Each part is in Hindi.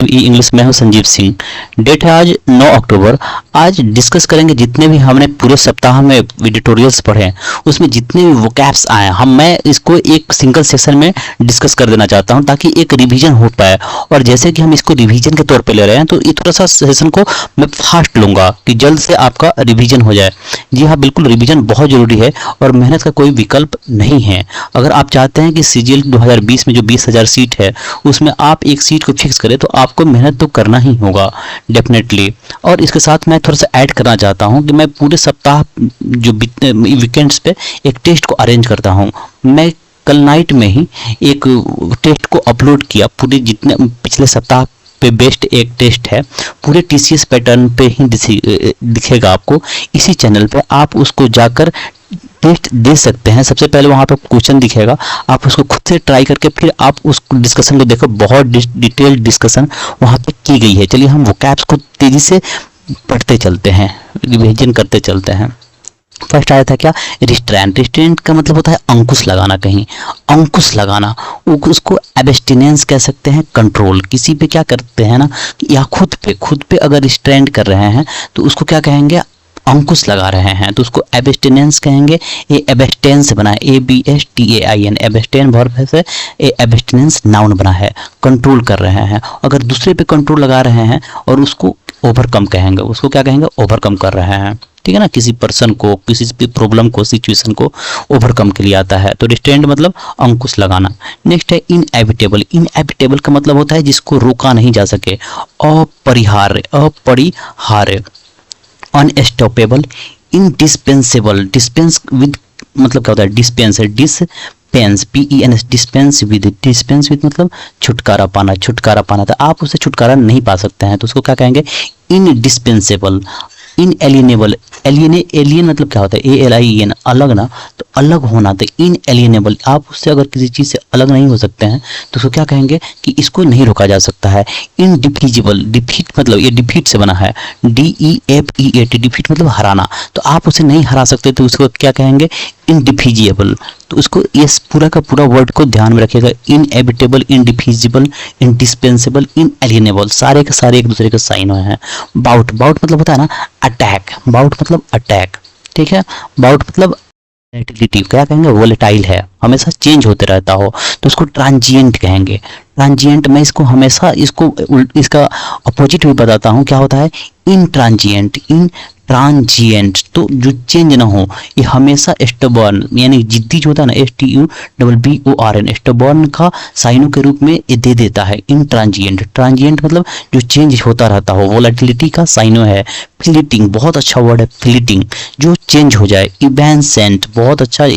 ई इंग्लिश में हूँ संजीव सिंह। डेट है आज 9 अक्टूबर। आज डिस्कस करेंगे जितने भी हमने पूरे सप्ताह में एडिटोरियल्स पढ़े हैं उसमें जितने भी वोकैब्स आए हैं मैं इसको एक सिंगल सेशन में डिस्कस कर देना चाहता हूं ताकि एक रिवीजन हो पाए। और जैसे कि हम इसको रिवीजन के तौर पे ले रहे हैं तो ये थोड़ा सा सेशन को मैं फास्ट लूंगा कि जल्द से आपका रिवीजन हो जाए। जी हाँ, बिल्कुल रिवीजन बहुत जरूरी है और मेहनत का कोई विकल्प नहीं है। अगर आप चाहते हैं कि सीजीएल 2020 में जो 20,000 सीट है उसमें आप एक सीट को फिक्स करें तो आपको मेहनत तो करना ही होगा डेफिनेटली। और इसके साथ मैं थोड़ा सा ऐड करना चाहता हूं कि मैं पूरे सप्ताह जो वीकेंड्स पे एक टेस्ट को अरेंज करता हूं। मैं कल नाइट में ही एक टेस्ट को अपलोड किया, पूरे जितने पिछले सप्ताह पे बेस्ट एक टेस्ट है, पूरे टीसीएस पैटर्न पे ही दिखेगा आपको इसी चैनल पे। आप उसको जाकर टेस्ट दे सकते हैं। सबसे पहले वहां पे क्वेश्चन दिखेगा, आप उसको खुद से ट्राई करके फिर आप उस डिस्कशन को देखो। बहुत डिटेल्ड डिस्कशन वहां पे की गई है। चलिए हम वोकैब्स को तेजी से पढ़ते चलते हैं, रिवीजन करते चलते हैं। फर्स्ट आया था क्या, रिस्ट्रेंट। रिस्ट्रेंट का मतलब होता है अंकुश लगाना, कहीं अंकुश लगाना। उसको एब्स्टिनेंस कह सकते हैं, कंट्रोल। किसी पे क्या करते हैं ना, या खुद पे अगर रिस्ट्रेंट कर रहे हैं तो उसको क्या कहेंगे, अंकुश लगा रहे हैं तो उसको एब्स्टिनेंस कहेंगे। ये एब्स्टेन से बना है, ABSTAIN, एब्स्टेन वर्ब से ये एब्स्टिनेंस नाउन बना है, कंट्रोल कर रहे हैं। अगर दूसरे पे कंट्रोल लगा रहे हैं और उसको ओवरकम कहेंगे, उसको क्या कहेंगे, ओवरकम कर रहे हैं। ठीक है ना, किसी पर्सन को, किसी भी प्रॉब्लम को, सिचुएशन को ओवरकम के लिए आता है। तो रिस्ट्रेंट मतलब अंकुश लगाना। नेक्स्ट है इनएविटेबल। इनएविटेबल का मतलब होता है जिसको रोका नहीं जा सके, अपरिहार्य, अपरिहार्य। Unstoppable, indispensable. डिस्पेंस विद मतलब क्या होता है, डिस्पेंस है, डिस्पेंस, PENS, डिस्पेंस विद मतलब छुटकारा पाना, छुटकारा पाना। तो आप उससे छुटकारा नहीं पा सकते हैं तो उसको क्या कहेंगे, इनडिस्पेंसेबल। इनएलिएनेबल, एलियन मतलब क्या होता है, ALIEN, अलग ना, तो अलग होना। तो इनएलिएनेबल, आप उससे अगर किसी चीज से अलग नहीं हो सकते हैं तो उसको क्या कहेंगे कि इसको नहीं रोका जा सकता है। इनडिफीजिबल, डिफीट मतलब ये डिफीट से बना है, DEFEAT, डिफीट मतलब हराना। तो आप उसे नहीं हरा सकते तो उसको क्या कहेंगे, इनडिफीजिएबल। तो उसको ये पूरा का पूरा वर्ड को ध्यान में रखिएगा, इनएविटेबल, इनडिफीजिबल, इंडिस्पेंसेबल, इनएलिएनेबल, सारे के सारे एक दूसरे के साइन हुए हैं। बाउट, बाउट मतलब होता है ना अटैक, बाउट मतलब अटैक। ठीक है, बाउट मतलब वोलेटिलिटी, क्या कहेंगे, वोलेटाइल है, हमेशा चेंज होते रहता हो तो उसको ट्रांजिएंट कहेंगे। ट्रांजिएंट, मैं इसको हमेशा इसका अपोजिट भी बताता हूँ, क्या होता है, इनट्रांजिएंट। ट्रांजिएंट तो जो चेंज ना हो, ये हमेशा स्टबर्न यानी जिद्दी जो होता है ना, STUBBORN, स्टबर्न का साइनों के रूप में ये दे देता है इनट्रांजिएंट। ट्रांजिएंट मतलब जो चेंज होता रहता हो, वोलेटिलिटी का साइनो है। फ्लीटिंग, बहुत अच्छा वर्ड है फ्लीटिंग, जो चेंज हो जाए। इवेंसेंट, बहुत अच्छा,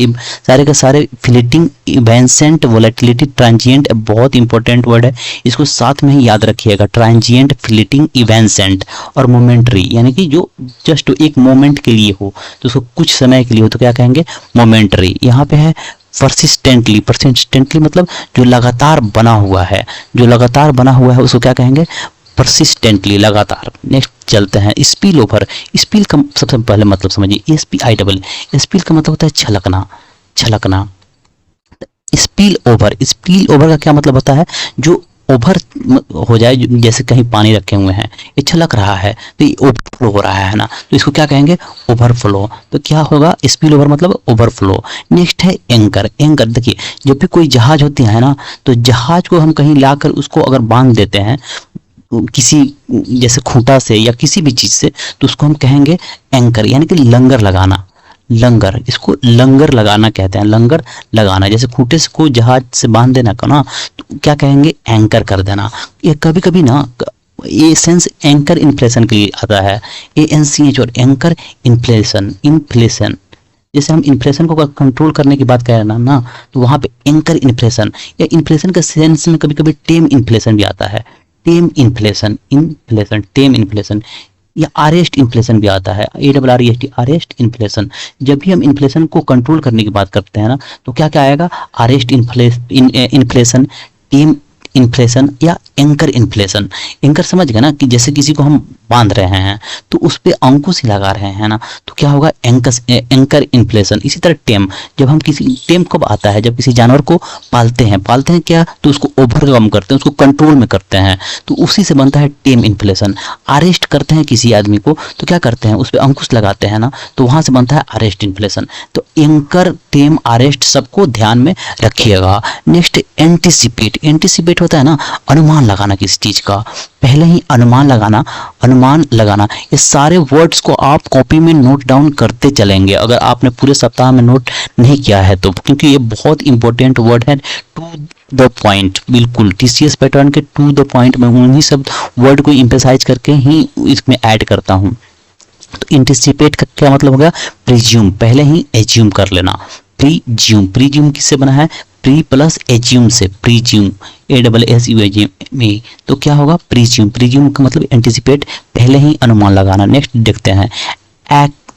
सारे के सारे फ्लीटिंग, इवेंसेंट, वोलेटिलिटी, ट्रांजिएंट बहुत इंपॉर्टेंट वर्ड है, इसको साथ में ही याद रखिएगा। Transient, fleeting, evanescent. और मोमेंटरी यानी कि जो जस्ट एक मोमेंट के लिए हो, तो उसको कुछ समय के लिए हो तो क्या कहेंगे, मोमेंटरी। यहाँ पे है परसिस्टेंटली, परसिस्टेंटली मतलब जो लगातार बना हुआ है, जो लगातार बना हुआ है उसको क्या कहेंगे, परसिस्टेंटली, लगातार। नेक्स्ट चलते हैं, स्पिल ओवर। स्पिल का सबसे पहले मतलब समझिए, SPIL। स्पिल का मतलब होता है छलकना, छलकना। स्पिल ओवर, स्पिल ओवर का क्या मतलब होता है, जो ओवर हो जाए, जैसे कहीं पानी रखे हुए हैं, ये छलक रहा है तो ये ओवरफ्लो हो रहा है ना, तो इसको क्या कहेंगे, ओवरफ्लो। तो क्या होगा, स्पिल ओवर मतलब ओवरफ्लो। नेक्स्ट है एंकर। एंकर देखिए, जब भी कोई जहाज होती है ना, तो जहाज को हम कहीं लाकर उसको अगर बांध देते हैं किसी जैसे खूंटा से या किसी भी चीज से, तो उसको हम कहेंगे एंकर, यानी कि लंगर लगाना। लंगर, इसको लंगर लगाना कहते हैं, लंगर लगाना। जैसे खूंटे से को जहाज से बांध देना का ना, तो क्या कहेंगे, एंकर कर देना। ये कभी कभी ना ये सेंस एंकर इन्फ्लेशन के लिए आता है, ANCH, और एंकर इन्फ्लेशन, इन्फ्लेशन। जैसे हम इन्फ्लेशन को कंट्रोल करने की बात कर रहे हैं ना, तो वहां पे एंकर इन्फ्लेशन या इन्फ्लेशन के सेंस में कभी कभी टेम इन्फ्लेशन भी आता है। टेम इन्फ्लेशन, इन्फ्लेशन, टेम इन्फ्लेशन, या अरेस्ट इन्फ्लेशन भी आता है, ARREST, अरेस्ट इन्फ्लेशन। जब भी हम इन्फ्लेशन को कंट्रोल करने की बात करते हैं ना, तो क्या क्या आएगा, अरेस्ट इन्फ्लेशन, टेम इन्फ्लेशन या एंकर इन्फ्लेशन। एंकर समझ गए ना, कि जैसे किसी को हम बांध रहे हैं तो उस पे अंकुश ही लगा रहे हैं ना, तो क्या होगा, एंकर इन्फ्लेशन। इसी तरह टेम, जब हम किसी, टेम कब आता है, जब किसी जानवर को पालते हैं क्या, तो उसको ओवरकम करते हैं, उसको कंट्रोल में करते हैं, तो उसी से बनता है टेम इन्फ्लेशन। अरेस्ट करते हैं किसी आदमी को तो क्या करते हैं, उस पर अंकुश लगाते हैं ना, तो वहां से बनता है अरेस्ट इन्फ्लेशन। तो एंकर, टेम, अरेस्ट सबको ध्यान में रखिएगा। Next anticipate. एंटिसिपेट होता है ना अनुमान लगाना किसी चीज का, पहले ही अनुमान लगाना। ये सारे वर्ड्स को आप कॉपी में नोट डाउन करते चलेंगे अगर आपने पूरे सप्ताह में नोट नहीं किया है तो, क्योंकि ये बहुत इंपॉर्टेंट वर्ड है। टू द पॉइंट, बिल्कुल टीसीएस पैटर्न के टू द पॉइंट में उन्हीं सब वर्ड को एम्फेसाइज करके ही इसमें ऐड करता हूँ। तो एंटिसिपेट का क्या मतलब हो गया, प्रिज्यूम, पहले ही एज्यूम कर लेना। प्रीज्यूम, प्रीज्यूम किससे बना है, प्री प्लस एज्यूम से, प्रीज्यूम, ASSUM। तो क्या होगा, प्रीज्यूम। प्रीज्यूम का मतलब एंटिसिपेट, पहले ही अनुमान लगाना। नेक्स्ट देखते हैं,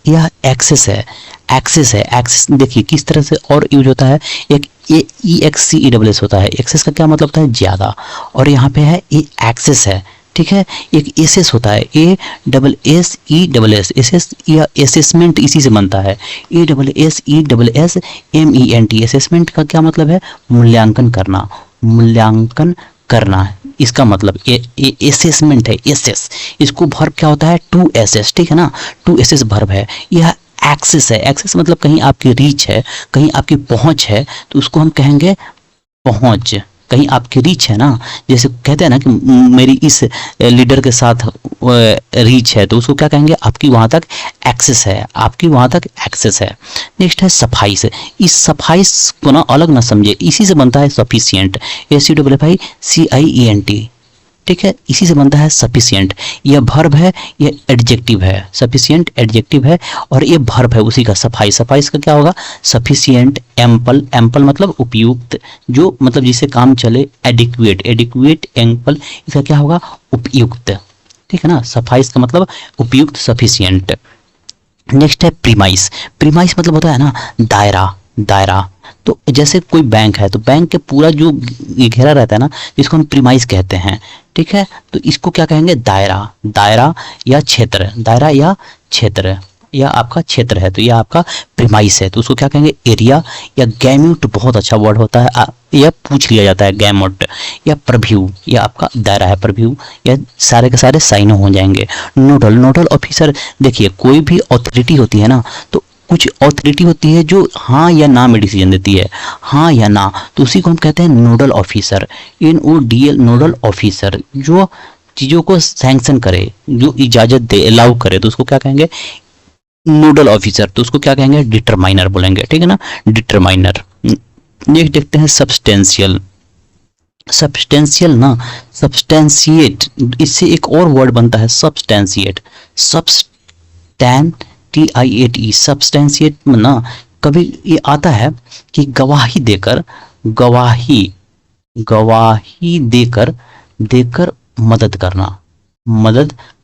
यह एक्सेस है। एक्सेस देखिए किस तरह से और यूज होता है, एक EXCESS होता है। एक्सेस का क्या मतलब होता है, ज्यादा, और यहाँ पे है ये एक्सेस है, ठीक है। एक एसेस होता है, ASSESS, एसेस या असेसमेंट इसी से बनता है, ASSESSMENT। असेसमेंट का क्या मतलब है, मूल्यांकन करना, इसका मतलब असेसमेंट है, एसेस। इसको वर्ब क्या होता है, टू एसेस, ठीक है ना, टू एसेस वर्ब है। यह एक्सेस है। एक्सेस मतलब कहीं आपकी रीच है, कहीं आपकी पहुंच है, तो उसको हम कहेंगे पहुंच। कहीं आपकी रीच है ना, जैसे कहते हैं ना कि मेरी इस लीडर के साथ रीच है, तो उसको क्या कहेंगे, आपकी वहां तक एक्सेस है, आपकी वहां तक एक्सेस है। नेक्स्ट है सफाइस। इस सफाइस को ना अलग ना समझे, इसी से बनता है सफिशिएंट, SUFFICIENT, ठीक है, इसी से बनता है सफिशिएंट। यह वर्ब है, यह एडजेक्टिव है, सफिशिएंट एडजेक्टिव है और ये वर्ब है उसी का, सफाई। सफाई का क्या होगा, सफिशिएंट। एम्पल, एम्पल मतलब उपयुक्त, जो मतलब जिसे काम चले। एडिक्वेट, एडिक्वेट एम्पल, इसका क्या होगा, उपयुक्त, ठीक है ना। सफाई का मतलब उपयुक्त, सफिशिएंट। नेक्स्ट है प्रीमाइस। प्रीमाइस मतलब होता है ना दायरा। तो जैसे कोई बैंक है तो बैंक के पूरा जो घेरा रहता है ना, जिसको हम प्रीमाइस कहते हैं, ठीक है। तो इसको क्या कहेंगे, दायरा या क्षेत्र, या आपका क्षेत्र है तो यह आपका प्रीमाइस है, तो उसको क्या कहेंगे, एरिया या गैम्यूट। बहुत अच्छा वर्ड होता है, यह पूछ लिया जाता है, गैम्यूट या प्रव्यू, या आपका दायरा है, प्रव्यू, या सारे के सारे साइन हो जाएंगे। नोडल ऑफिसर, देखिए कोई भी अथॉरिटी होती है ना, तो कुछ अथॉरिटी होती है जो हाँ या ना में डिसीजन देती है, हाँ या ना, तो उसी को हम कहते हैं nodal officer, NODL, nodal officer, जो चीज़ों को सैंक्शन करे, जो इजाज़त दे, अलाउ करे, तो उसको क्या कहेंगे, नोडल ऑफिसर। तो उसको क्या कहेंगे, डिटरमाइनर बोलेंगे, ठीक है ना, डिटरमाइनर। नेक्स्ट देखते हैं सब्सटेंशियल। ना सब्सटेंशिएट, इससे एक और वर्ड बनता है सब्सटेंशिएट, TIATE, सब्सटेंशिएट में ना कभी ये आता है कि गवाही देकर मदद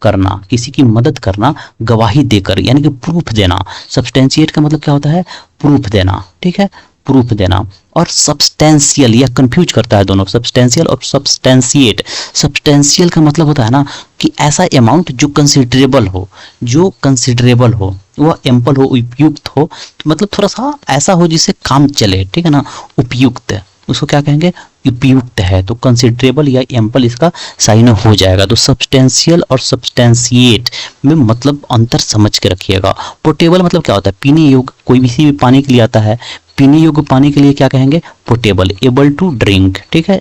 करना, किसी की मदद करना, गवाही देकर, यानी कि प्रूफ देना। सब्सटेंशिएट का मतलब क्या होता है, प्रूफ देना, ठीक है, प्रूफ देना। और सब्सटेंशियल, यह कंफ्यूज करता है दोनों, सब्सटेंशियल और सब्सटेंशिएट। सब्सटेंशियल का मतलब होता है ना कि ऐसा अमाउंट जो कंसिडरेबल हो, वह एम्पल हो, उपयुक्त हो, तो मतलब थोड़ा सा ऐसा हो जिससे काम चले, ठीक है ना, उपयुक्त, उसको क्या कहेंगे, उपयुक्त है, तो कंसिडरेबल या एम्पल इसका साइन हो जाएगा। तो सब्सटेंशियल और सब्सटेंशिएट में मतलब अंतर समझ के रखिएगा। पोर्टेबल मतलब क्या होता है, पीने योग्य, कोई भी पानी के लिए आता है, पीने योग्य पानी के लिए क्या कहेंगे, पोर्टेबल, एबल टू ड्रिंक, ठीक है।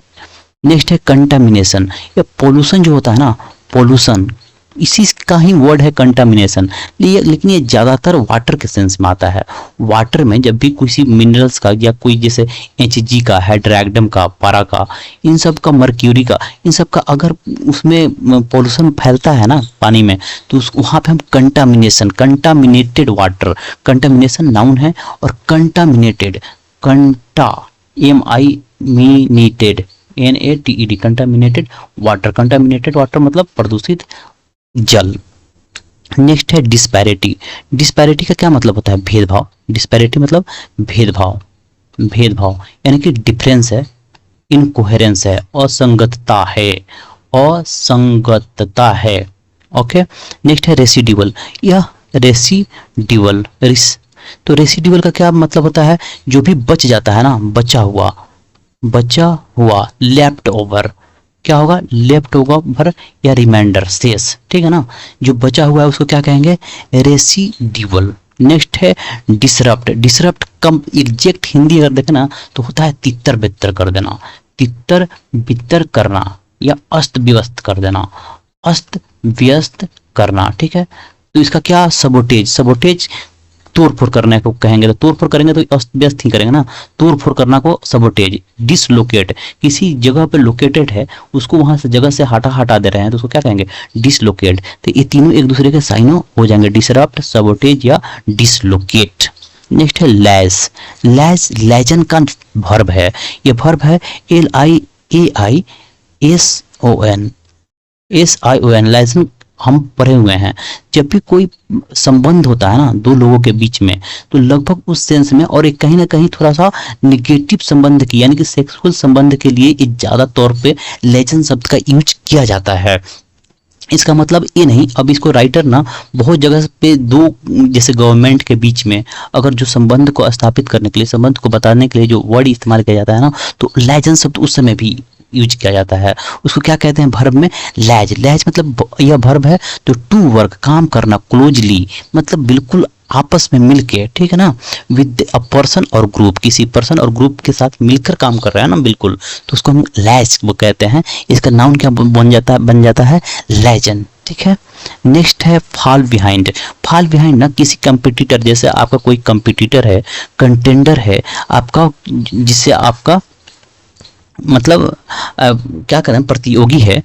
नेक्स्ट है कंटामिनेशन, या पोल्यूशन जो होता है ना, पोल्यूशन, इसी का ही वर्ड है कंटामिनेशन, लेकिन ये ज़्यादातर वाटर के सेंस में आता है। वाटर में जब भी किसी मिनरल्स का या कोई जैसे HG का, हाइड्रैगडम का, पारा का, इन सब का, मर्क्यूरी का, इन सब का अगर उसमें पोल्यूशन फैलता है ना पानी में, तो वहाँ पे हम कंटामिनेटेड वाटर, कंटामिनेशन नाउन है, और कंटामिनेटेड, NATED, कंटामिनेटेड वाटर मतलब प्रदूषित जल। नेक्स्ट है डिस्पैरिटी। डिस्पैरिटी का क्या मतलब होता है, भेदभाव। डिस्पैरिटी मतलब भेदभाव, यानी कि डिफरेंस है, इनकोहेरेंस है, असंगतता है, असंगतता है। ओके, नेक्स्ट है रेसिड्यूअल। यह रेसिड्यूअल तो रेसिड्यूअल का क्या मतलब होता है, जो भी बच जाता है ना, बचा हुआ लेफ्ट ओवर, क्या होगा, लेफ्ट ओवर या रिमाइंडर, शेष, ठीक है ना, जो बचा हुआ है उसको क्या कहेंगे, रेसिड्यूअल। नेक्स्ट है डिसरप्ट। डिसरप्ट कम एग्जैक्ट हिंदी अगर देखें ना तो होता है तितर बितर कर देना, तितर बितर करना या अस्त व्यस्त कर देना, अस्त व्यस्त करना, ठीक है। तो इसका क्या, सबोटेज। सबोटेज तोड़ फोड़ करने को कहेंगे, तो तोड़ फोड़ करेंगे तो अस्त व्यस्त ही करेंगे ना, तोड़ फोड़ करना को सबोटेज। डिसलोकेट, किसी जगह पे लोकेटेड है उसको वहां से जगह से हटा दे रहे हैं तो उसको क्या कहेंगे, डिसलोकेट। तो ये तीनों एक दूसरे के साइनों हो जाएंगे, डिसरप्ट, सबोटेज या डिसलोकेट। नेक्स्ट है लैज। लैज लेजन का वर्ब है, ये वर्ब है LIAISON। लेजन हम पढ़े हुए हैं, जब भी कोई संबंध होता है ना दो लोगों के बीच में, तो लगभग उस सेंस में, और एक कहीं ना कहीं थोड़ा सा निगेटिव संबंध की यानी कि सेक्सुअल संबंध के लिए ये ज्यादा तौर पे लेजन शब्द का यूज किया जाता है। इसका मतलब ये नहीं, अब इसको राइटर ना बहुत जगह पे दो, जैसे गवर्नमेंट के बीच में अगर जो संबंध को स्थापित करने के लिए, संबंध को बताने के लिए जो वर्ड इस्तेमाल किया जाता है ना, तो लेजन शब्द उस समय भी यूज किया जाता है। उसको क्या कहते हैं, वर्ब में लैज। लैज मतलब यह वर्ब है तो टू वर्क, काम करना, क्लोजली मतलब बिल्कुल आपस में मिलके, ठीक है ना, विद अ पर्सन और ग्रुप, किसी पर्सन और ग्रुप के साथ मिलकर काम कर रहा है ना बिल्कुल, तो उसको हम लैज वो कहते हैं। इसका नाउन क्या बन जाता है लेजन, ठीक है। नेक्स्ट है फॉल बिहाइंड। फॉल बिहाइंड ना किसी कंपटीटर, जैसे आपका कोई कंपटीटर है, कंटेंडर है आपका, जिससे आपका मतलब क्या करें, प्रतियोगी है,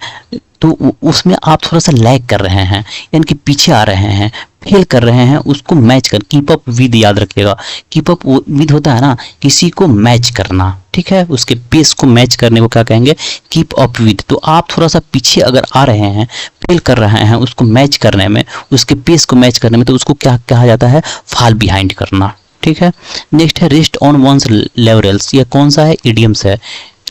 तो उसमें आप थोड़ा सा लैग कर रहे हैं, यानी कि पीछे आ रहे हैं, फेल कर रहे हैं, उसको मैच कर, कीप अप विद, याद रखिएगा, कीप अप विद होता है ना किसी को मैच करना, ठीक है, उसके पेस को मैच करने को क्या कहेंगे, कीप अप विद। तो आप थोड़ा सा पीछे अगर आ रहे हैं, फेल कर रहे हैं उसको मैच करने में, उसके पेस को मैच करने में, तो उसको क्या कहा जाता है, फॉल बिहाइंड करना, ठीक है। नेक्स्ट है रेस्ट ऑन वंस लेवरेल्स। ये कौन सा है, इडियम्स है।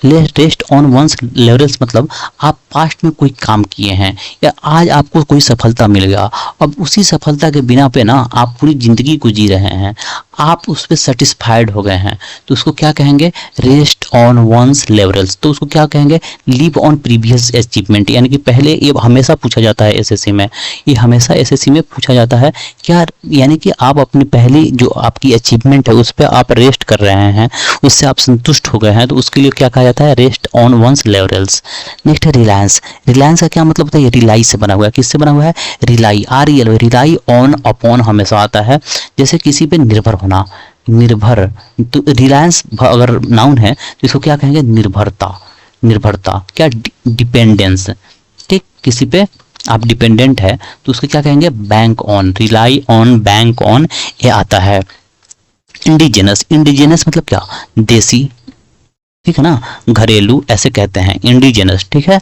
रेस्ट ऑन वंस लेवरेल्स मतलब आप पास्ट में कोई काम किए हैं या आज आपको कोई सफलता मिल गया, अब उसी सफलता के बिना पे ना आप पूरी जिंदगी को जी रहे हैं, आप उस पर सेटिस्फाइड हो गए हैं, तो उसको क्या कहेंगे, रेस्ट ऑन वंस लेवरेल्स। तो उसको क्या कहेंगे, लिव ऑन प्रीवियस अचीवमेंट। यानी कि पहले, ये हमेशा पूछा जाता है एसएससी में, ये हमेशा एसएससी में पूछा जाता है क्या, यानी कि आप अपनी पहली जो आपकी अचीवमेंट है उस पर आप रेस्ट कर रहे हैं, उससे आप संतुष्ट हो गए हैं, तो उसके लिए क्या कहा जाता है, रेस्ट ऑन वंस लेवरेल्स। नेक्स्ट है रिलायंस। रिलायंस का क्या मतलब होता है, रिलाई से बना हुआ है, किससे बना हुआ है, rely, REL, rely on upon हमेशा आता है, जैसे किसी पे निर्भर होना, निर्भर। तो रिलायंस अगर नाउन है तो इसको क्या कहेंगे, निर्भरता। निर्भरता क्या, डिपेंडेंस, ठीक, किसी पे आप डिपेंडेंट है तो उसको क्या कहेंगे, bank on, rely on, bank on, ये आता है। इंडिजिनस। इंडिजिनस मतलब क्या, देसी, ठीक है ना, घरेलू ऐसे कहते हैं, इंडिजिनस, ठीक है।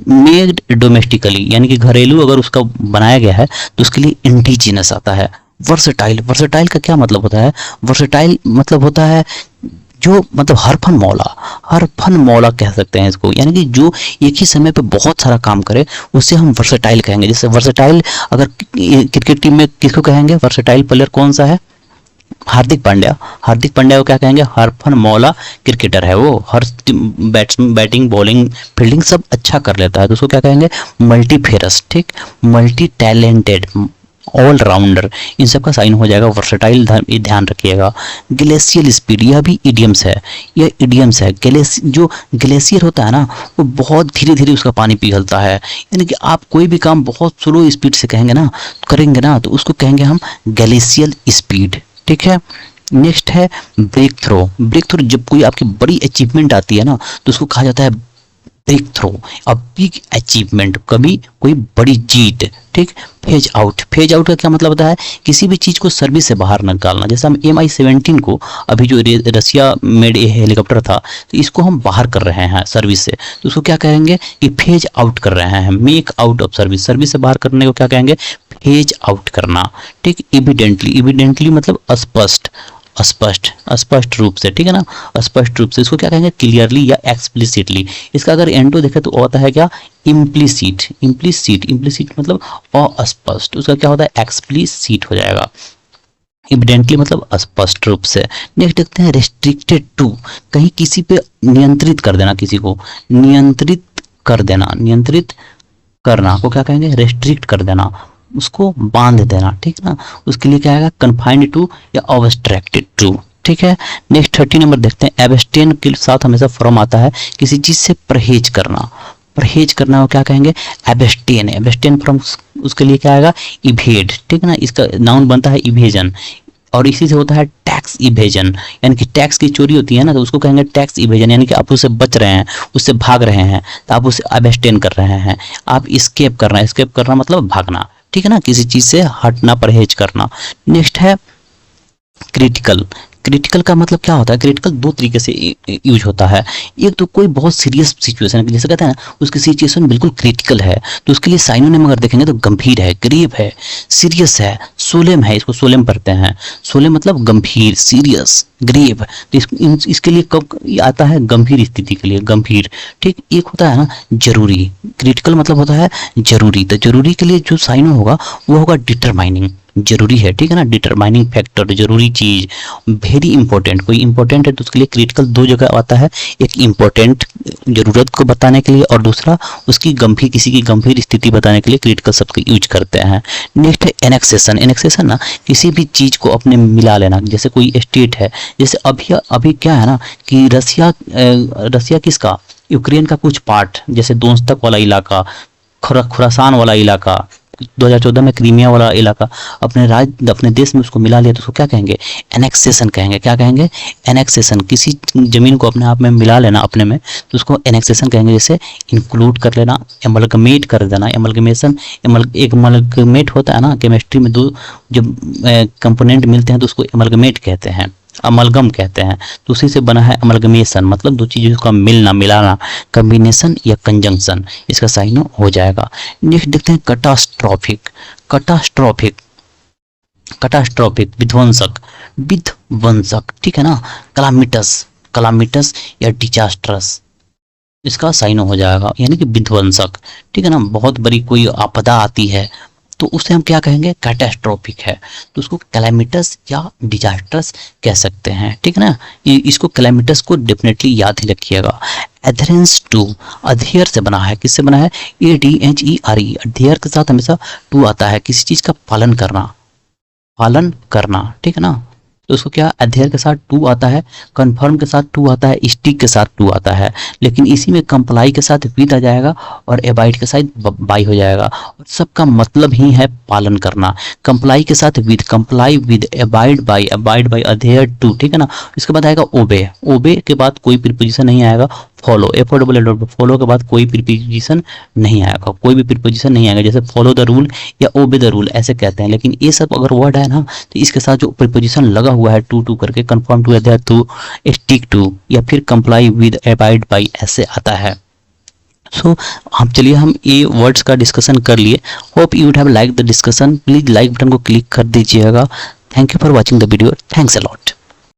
मेड डोमेस्टिकली यानी कि घरेलू अगर उसका बनाया गया है तो उसके लिए इंडिजिनस आता है। वर्सेटाइल। वर्सेटाइल का क्या मतलब होता है, वर्सेटाइल मतलब होता है जो, मतलब हरफन मौला, हरफन मौला कह सकते हैं इसको, यानी कि जो एक ही समय पे बहुत सारा काम करे उससे हम वर्सेटाइल कहेंगे। जैसे वर्सेटाइल अगर क्रिकेट टीम में किसको कहेंगे, वर्सेटाइल प्लेयर कौन सा है, हार्दिक पांड्या। हार्दिक पांड्या को क्या कहेंगे, हरफन मौला क्रिकेटर है, वो हर बैटिंग बॉलिंग फील्डिंग सब अच्छा कर लेता है, तो उसको क्या कहेंगे, मल्टीफेरस, ठीक, मल्टी टैलेंटेड, ऑलराउंडर, इन सब का साइन हो जाएगा वर्सेटाइल, ध्यान रखिएगा। ग्लेशियल स्पीड, यह भी इडियम्स है, यह इडियम्स है। जो ग्लेशियर होता है ना वो बहुत धीरे धीरे उसका पानी पिघलता है, यानी कि आप कोई भी काम बहुत स्लो स्पीड से कहेंगे ना, करेंगे ना, तो उसको कहेंगे हम ग्लेशियल स्पीड, ठीक है। नेक्स्ट है ब्रेक थ्रो। ब्रेक थ्रो जब कोई आपकी बड़ी अचीवमेंट आती है ना तो उसको कहा जाता है breakthrough, a big achievement, कभी कोई बड़ी जीत, ठीक। Phase out. फेज आउट का क्या मतलब होता है, किसी भी चीज को सर्विस से बाहर निकालना। जैसे हम MI-17 को, अभी जो रसिया मेड हेलीकॉप्टर था, तो इसको हम बाहर कर रहे हैं सर्विस से, तो उसको क्या कहेंगे कि फेज आउट कर रहे हैं, make out of service. Service से बाहर करने को क्या कहेंगे, फेज आउट करना, ठीक। एविडेंटली। एविडेंटली मतलब स्पष्ट, स्पष्ट, स्पष्ट रूप से, ठीक है ना, स्पष्ट रूप से। इसको क्या कहेंगे, क्लियरली या एक्सप्लिसिटली। इसका अगर एंटो देखें तो होता है क्या, इम्प्लिसिट, इम्प्लिसिट, इम्प्लिसिट मतलब अस्पष्ट, उसका क्या होता है, एक्सप्लिसिट हो जाएगा। इविडेंटली मतलब स्पष्ट रूप से। नेक्स्ट देखते हैं रेस्ट्रिक्टेड टू, कहीं किसी पे नियंत्रित कर देना, किसी को नियंत्रित कर देना, नियंत्रित करना को क्या कहेंगे, रेस्ट्रिक्ट कर देना, उसको बांध देना, ठीक है ना, उसके लिए क्या आएगा, कन्फाइंड टू या ऑब्स्ट्रैक्टेड टू, ठीक है। नेक्स्ट 30 नंबर देखते हैं, एब्स्टेन के साथ हमेशा फ्रॉम आता है, किसी चीज से परहेज करना, परहेज करना को क्या कहेंगे, एब्स्टेन, एब्स्टेन फ्रॉम, उसके लिए क्या आएगा, इवेड, ठीक है ना, इसका नाउन बनता है इवेजन, और इसी से होता है टैक्स इवेजन, यानी कि टैक्स की चोरी होती है ना, तो उसको कहेंगे टैक्स इवेजन, यानी कि आप उससे बच रहे हैं, उससे भाग रहे हैं, तो आप उससे एब्स्टेन कर रहे हैं, आप स्केप कर रहे हैं, स्केप करना मतलब भागना, ठीक है ना, किसी चीज से हटना, परहेज करना। नेक्स्ट है क्रिटिकल, क्रिटिकल का मतलब क्या होता है, क्रिटिकल दो तरीके से यूज होता है। एक तो कोई बहुत सीरियस सिचुएशन है, जैसे कहते हैं ना उसकी सिचुएशन बिल्कुल क्रिटिकल है, तो उसके लिए साइनोनिम अगर देखेंगे तो गंभीर है, ग्रेव है, सीरियस है, सोलेम है, इसको सोलेम पढ़ते हैं, सोलेम मतलब गंभीर, सीरियस, ग्रेव, तो इसके लिए कब आता है, गंभीर स्थिति के लिए, गंभीर, ठीक। एक होता है ना जरूरी, क्रिटिकल मतलब होता है जरूरी, तो जरूरी के लिए जो साइन होगा वो होगा डिटरमाइनिंग, जरूरी है, ठीक है ना, डिटरमाइनिंग फैक्टर, जरूरी चीज, वेरी इंपॉर्टेंट, कोई इंपॉर्टेंट है तो उसके लिए क्रिटिकल दो जगह आता है, एक इंपॉर्टेंट जरूरत को बताने के लिए, और दूसरा उसकी गंभीर, किसी की गंभीर स्थिति बताने के लिए क्रिटिकल शब्द का यूज करते हैं। नेक्स्ट है एनेक्सेशन, एनेक्सेशन ना किसी भी चीज को अपने मिला लेना, जैसे कोई स्टेट है, जैसे अभी क्या है ना कि रसिया किसका, यूक्रेन का कुछ पार्ट, जैसे दोस्तक वाला इलाका, खुरासान वाला इलाका, 2014 में क्रीमिया वाला इलाका अपने राज्य, अपने देश में उसको मिला लिया, तो उसको क्या कहेंगे, एनेक्सेशन कहेंगे, क्या कहेंगे, एनेक्सेशन, किसी जमीन को अपने आप में मिला लेना अपने में, तो उसको एनेक्सेशन कहेंगे। जैसे इंक्लूड कर लेना, एमलगमेट कर देना, एमलगमेशन, एमलगमेट होता है ना, केमिस्ट्री में दो जब कंपोनेंट मिलते हैं तो उसको एमलगमेट कहते हैं, अमलगम कहते हैं, तो उसी से बना है अमलगमेशन, मतलब दो चीजों का मिलना, मिलाना, कॉम्बिनेशन या कंजंक्शन, इसका साइन हो जाएगा। नेक्स्ट देखते हैं कैटास्ट्रोफिक, कैटास्ट्रोफिक, कैटास्ट्रोफिक विध्वंसक, विध्वंसक, ठीक है ना, कलामिटस, कलामिटस या डिजास्ट्रस, इसका साइन हो जाएगा, यानी कि विध्वंसक, ठीक है ना, बहुत बड़ी कोई आपदा आती है तो उसे हम क्या कहेंगे, कैटास्ट्रोफिक है, तो उसको कैलामिटस या डिजास्टर्स कह सकते हैं, ठीक है ना। इसको कैलामिटस को डेफिनेटली याद ही रखिएगा। एडहेरेंस टू, अधेयर से बना है, किससे बना है, ADHERE, अधेयर के साथ हमेशा टू आता है, किसी चीज का पालन करना, पालन करना, ठीक है ना, तो उसको क्या, अधेयर के साथ टू आता है, कन्फर्म के साथ टू आता है, स्टिक के साथ टू आता है, लेकिन इसी में कंप्लाई के साथ विद आ जाएगा और एबाइड के साथ बाई हो जाएगा, और सबका मतलब ही है पालन करना। कंप्लाई के साथ with, comply with, abide by, adhere to, ठीक है ना। इसके बाद आएगा ओबे, ओबे के बाद कोई प्रीपोजिशन नहीं आएगा, फॉलो, एफोर्डेबल, फॉलो के बाद कोई प्रीपोजिशन नहीं आएगा, कोई भी प्रीपोजिशन नहीं आएगा, जैसे फॉलो द रूल या ओबे द रूल ऐसे कहते हैं, लेकिन ये सब अगर वर्ड है ना तो इसके साथ जो प्रीपोजिशन लगा हुआ है टू टू करके, conform to, adhere to, stick to या फिर कंप्लाई विद, एबाइड बाई ऐसे आता है। सो हम चलिए हम ये वर्ड्स का डिस्कशन कर लिए। Hope you would have like the discussion, please like button को क्लिक कर दीजिएगा। Thank you for watching the video, thanks a lot.